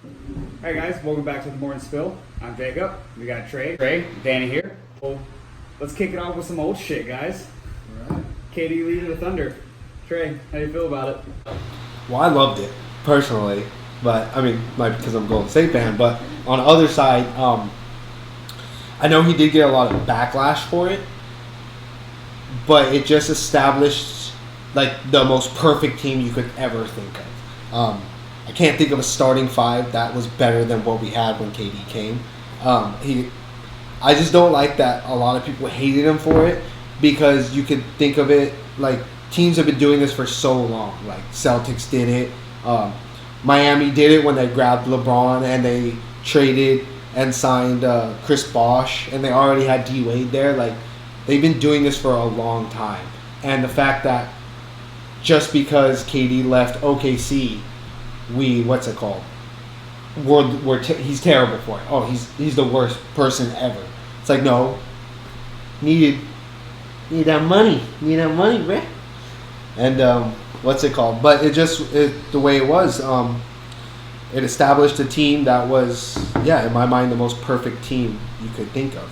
Alright guys, welcome back to the Morning Spill. I'm Jacob. We got Trey, Danny here. Well, let's kick it off with some old shit, guys. Alright. KD leading the Thunder. Trey, how do you feel about it? Well, I loved it personally, but I mean, not because I'm a Golden State fan. But on the other side, I know he did get a lot of backlash for it, but it just established like the most perfect team you could ever think of. I can't think of a starting five that was better than what we had when KD came. I just don't like that a lot of people hated him for it, because you could think of it like teams have been doing this for so long. Like Celtics did it, Miami did it when they grabbed LeBron and they traded and signed Chris Bosh, and they already had D Wade there. Like, they've been doing this for a long time, and the fact that just because KD left OKC, he's terrible for it. Oh, he's the worst person ever. It's like, no, need that money, bruh. And But the way it was, it established a team that was, in my mind, the most perfect team you could think of.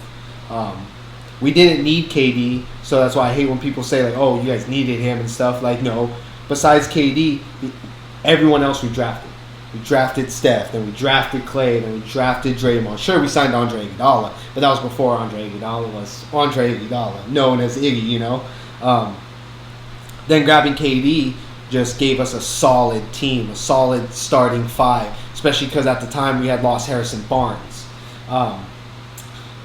We didn't need KD, so that's why I hate when people say like, oh, you guys needed him and stuff. Like, no. Besides KD, everyone else we drafted. We drafted Steph, then we drafted Clay, then we drafted Draymond. Sure, we signed Andre Iguodala, but that was before Andre Iguodala was Andre Iguodala, known as Iggy, you know. Then grabbing KD just gave us a solid team, a solid starting five, especially because at the time we had lost Harrison Barnes.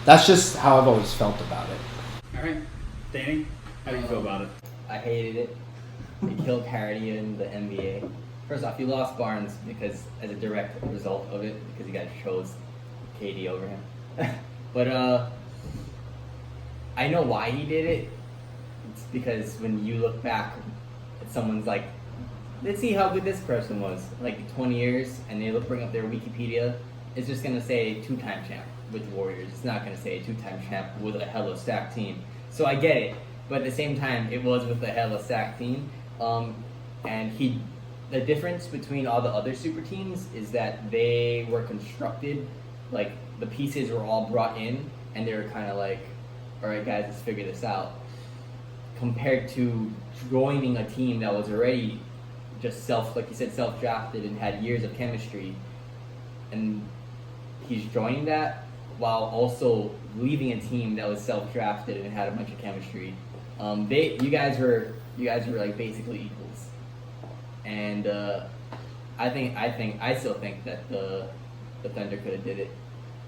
That's just how I've always felt about it. Alright, Danny, how do you feel about it? I hated it. It killed parity in the NBA. First off, you lost Barnes because as a direct result of it, because you guys chose KD over him. But I know why he did it. It's because when you look back at someone's like, let's see how good this person was, like 20 years, and they bring up their Wikipedia, it's just going to say two-time champ with the Warriors. It's not going to say two-time champ with a hella stacked team. So I get it, but at the same time, it was with a hella stacked team. And the difference between all the other super teams is that they were constructed, like the pieces were all brought in, and they were kind of like, all right, guys, let's figure this out. Compared to joining a team that was already just self-drafted and had years of chemistry, and he's joining that while also leaving a team that was self-drafted and had a bunch of chemistry. You guys were like basically equals, and I still think that the Thunder could have did it.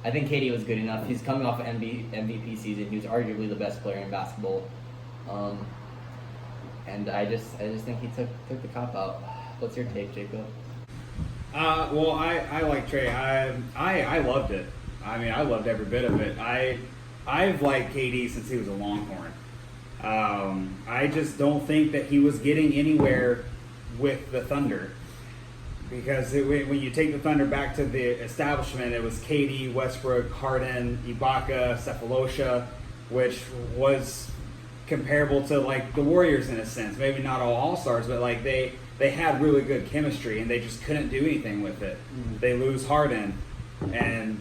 I think KD was good enough. He's coming off an MVP season. He was arguably the best player in basketball. And I just think he took the cop out. What's your take, Jacob? Well, I like Trey. I loved it. I mean, I loved every bit of it. I've liked KD since he was a Longhorn. I just don't think that he was getting anywhere with the Thunder, because when you take the Thunder back to the establishment, it was KD, Westbrook, Harden, Ibaka, Cephalosha, which was comparable to like the Warriors in a sense. Maybe not all stars, but like they had really good chemistry, and they just couldn't do anything with it. Mm-hmm. They lose Harden, and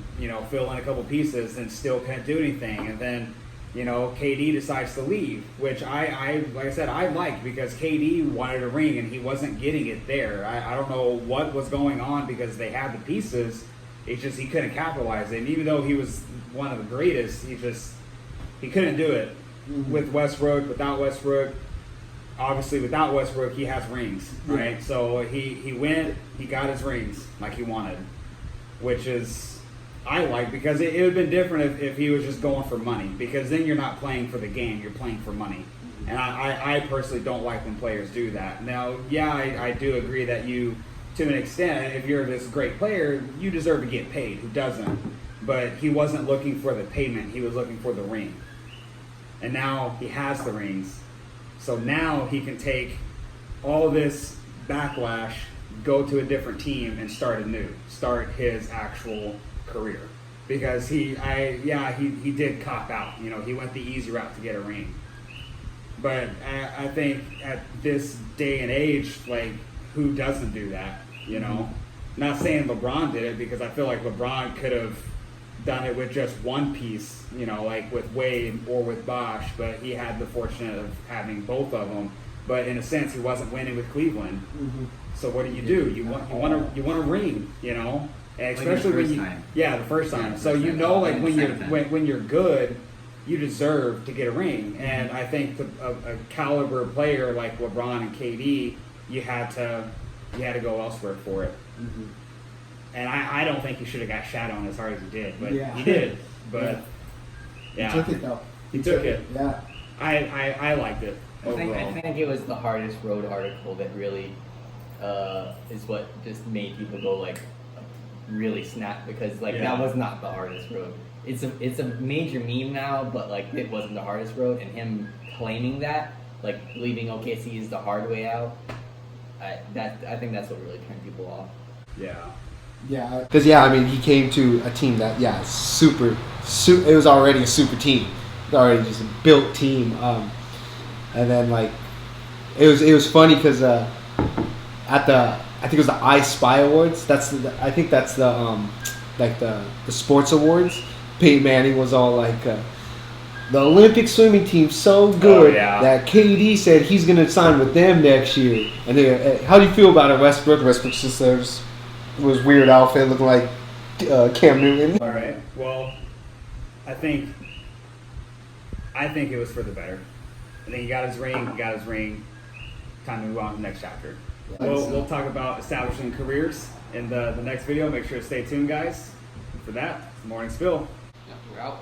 fill in a couple pieces, and still can't do anything. And then KD decides to leave, which I like I said, I liked, because KD wanted a ring and he wasn't getting it there. I don't know what was going on, because they had the pieces. It's just he couldn't capitalize it. And even though he was one of the greatest, he couldn't do it. Mm-hmm. With Westbrook, without Westbrook. Obviously, without Westbrook, he has rings, right? Mm-hmm. So he got his rings like he wanted, which is I like, because it would have been different if he was just going for money, because then you're not playing for the game, you're playing for money. Mm-hmm. And I personally don't like when players do that. Now, I do agree that you, to an extent, if you're this great player, you deserve to get paid. Who doesn't? But he wasn't looking for the payment, he was looking for the ring. And now he has the rings. So now he can take all of this backlash, go to a different team, and start his actual career. Because he did cop out. He went the easy route to get a ring. But I think at this day and age, like, who doesn't do that? not saying LeBron did it, because I feel like LeBron could have done it with just one piece, you know, like with Wade or with Bosh, but he had the fortune of having both of them. But in a sense, he wasn't winning with Cleveland. So what do? You want a ring, you know, and especially the when first you time. the first time. the So first you time. know, like And when the you're second time. when you're good, you deserve to get a ring. And I think a caliber player like LeBron and KD, you had to go elsewhere for it. And I don't think he should have got shot on as hard as he did, but Yeah. he did. But yeah, He took it though. He took it. Yeah. I liked it overall. I think it was the hardest road article that really is what just made people go like really snap, because like Yeah. that was not the hardest road. It's a major meme now, but like it wasn't the hardest road, and him claiming that, like leaving OKC is the hard way out. I think that's what really turned people off. Yeah. Yeah, because I mean, he came to a team that it was already a super team, it was already just a built team, and then like it was funny because at the I think it was the I Spy Awards. I think that's the like the sports awards. Peyton Manning was all like, the Olympic swimming team's so good that KD said he's gonna sign with them next year. And how do you feel about it, Westbrook? Westbrook just was weird outfit looking like Cam Newton. All right. Well, I think it was for the better. I think he got his ring. Time to move on to the next chapter. We'll talk about establishing careers in the next video. Make sure to stay tuned, guys. For that, Morning Spill. We're out.